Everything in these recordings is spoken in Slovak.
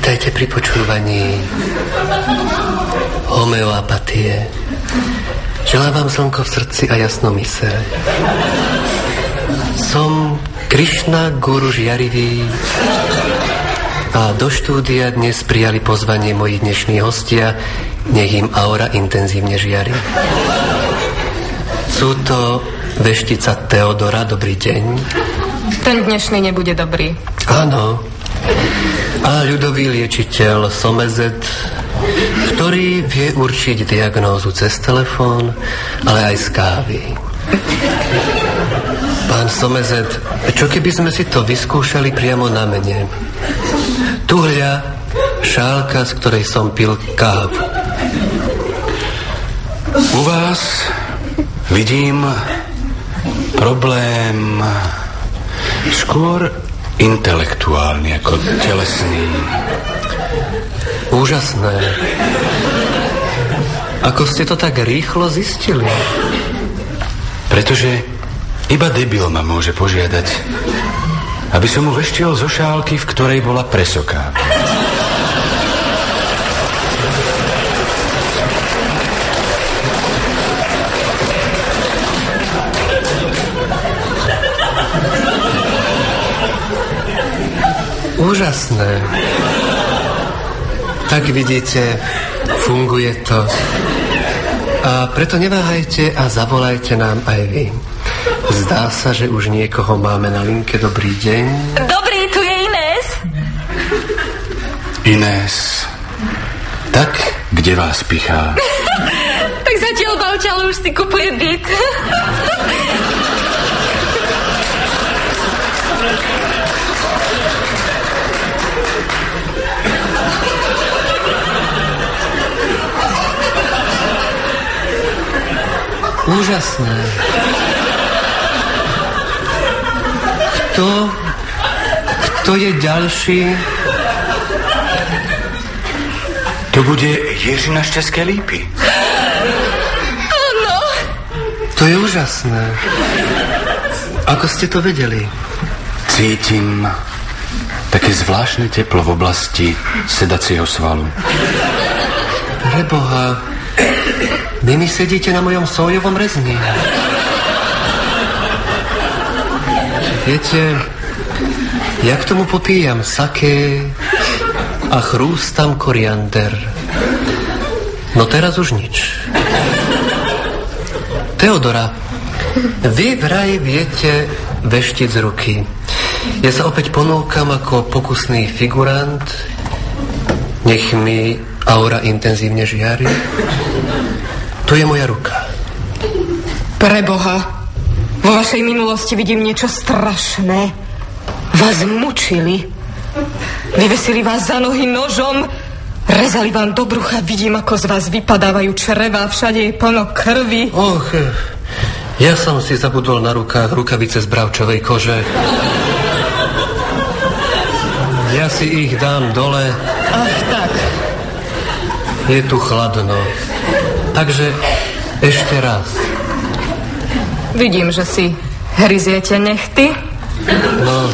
Vítajte pri počúvaní homeopatie. Želám vám slnko v srdci a jasnú myseľ. Som Krišna Guru Žiarivý a do štúdia dnes prijali pozvanie moji dnešní hostia, nech im aura intenzívne žiari. Sú to veštica Teodora, dobrý deň. Ten dnešný nebude dobrý. Áno. A ľudový liečiteľ Somezet, ktorý vie určiť diagnózu cez telefón, ale aj z kávy. Pán Somezet, čo keby sme si to vyskúšali priamo na mene? Tuhľa šálka, z ktorej som pil kávu. U vás vidím problém skôr intelektuálny ako telesný. Úžasné. Ako ste to tak rýchlo zistili? Pretože iba debil ma môže požiadať, aby som mu veštil zo šálky, v ktorej bola presoká. Úžasné. Tak vidíte, funguje to. A preto neváhajte a zavolajte nám aj vy. Zdá sa, že už niekoho máme na linke. Dobrý deň. Dobrý, tu je Inés. Inés, tak kde vás pichá? Tak zatiaľ Balčal už si kupuje byt. Úžasné. Kto je ďalší? To bude Jiřina z České Lípy. Áno. To je úžasné. Ako ste to vedeli? Cítim také zvláštne teplo v oblasti sedacieho svalu. Preboha, vy mi sedíte na mojom sojovom rezni. Viete, ja k tomu popíjam saké a chrústam koriander. No teraz už nič. Teodora, vy vraj viete veštiť z ruky. Ja sa opäť ponúkam ako pokusný figurant. Nech mi aura intenzívne žiari. Tu je moja ruka. Preboha, vo vašej minulosti vidím niečo strašné. Vás mučili. Vyvesili vás za nohy nožom. Rezali vám do brucha. Vidím, ako z vás vypadávajú črevá. Všade je plno krvi. Och, ja som si zabudol na rukách rukavice z bravčovej kože. Ja si ich dám dole. Ach, tak. Je tu chladno. Takže ešte raz. Vidím, že si hryziete nechty. No,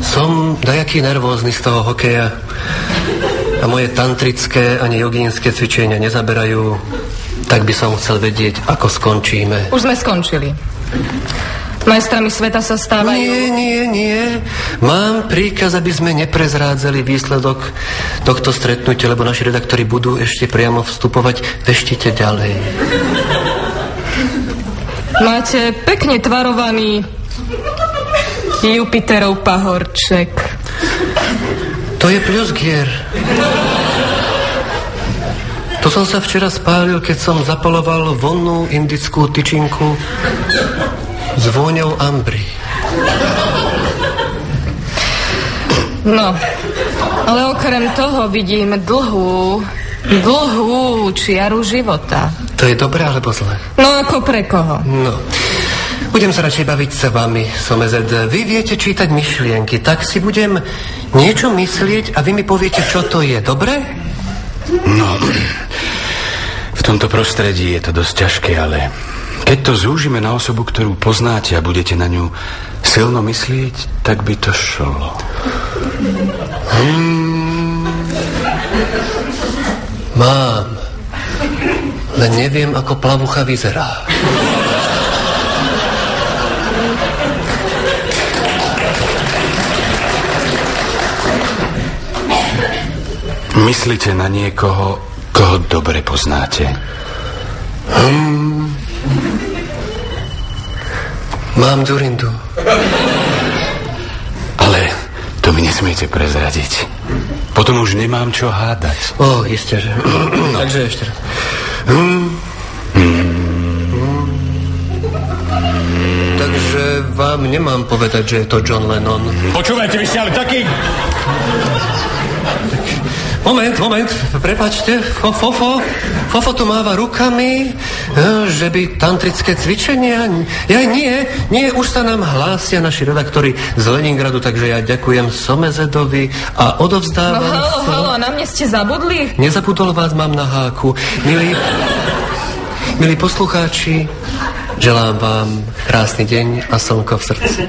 som dajaký nervózny z toho hokeja. A moje tantrické ani jogínske cvičenia nezaberajú. Tak by som chcel vedieť, ako skončíme. Už sme skončili. Majstrami sveta sa stávajú... Nie. Mám príkaz, aby sme neprezrádzali výsledok tohto stretnutia, lebo naši redaktori budú ešte priamo vstupovať. Veštite ďalej. Máte pekne tvarovaný Jupiterov pahorček. To je pľusgier. To som sa včera spálil, keď som zapaloval vonnú indickú tyčinku s vôňou ambry. No, ale okrem toho vidím dlhú čiaru života. To je dobré alebo zlé? No ako pre koho? No, budem sa radšej baviť sa vami, Somezet. Vy viete čítať myšlienky, tak si budem niečo myslieť a vy mi poviete, čo to je. Dobre? No, v tomto prostredí je to dosť ťažké, ale keď to zúžime na osobu, ktorú poznáte a budete na ňu silno myslieť, tak by to šlo. Mám. Len neviem, ako plavucha vyzerá. Myslíte na niekoho, koho dobre poznáte? Mám Durindu. Ale to mi nesmiete prezradiť. Potom už nemám čo hádať. Isté, že. Takže ešte raz. Takže vám nemám povedať, že je to John Lennon. Počúvajte, vy ste ale taký... Moment, prepáčte, Fofo tu máva rukami, že by tantrické cvičenia... Nie, už sa nám hlásia naši redaktori z Leningradu, takže ja ďakujem Somezedovi a odovzdávam sa... Halo, na mne ste zabudli? Nezabudol vás, mám na háku. Milí poslucháči, želám vám krásny deň a slnko v srdci.